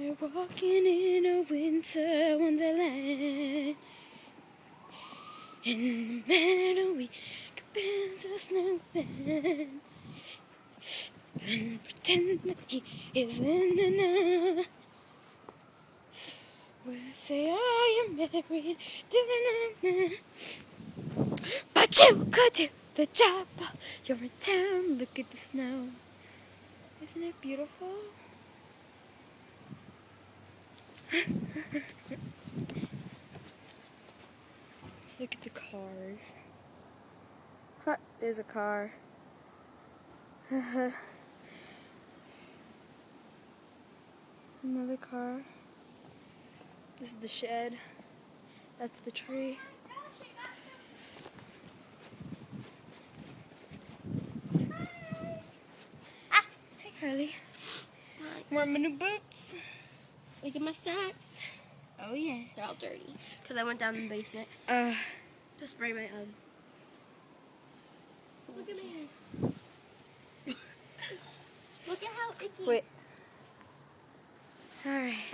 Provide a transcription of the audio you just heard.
We're walking in a winter wonderland. In the meadow we could build a snowman and pretend that he is in an we'll say, are you married? But you could do the job while you're in town. Look at the snow. Isn't it beautiful? Let's look at the cars. Huh, there's a car. Another car. This is the shed. That's the tree. Ah, hey Carly. Wearing my new boots. Look at my socks. Oh yeah. They're all dirty because I went down in the basement to spray my Look at me. Look at how icky. Wait. All right.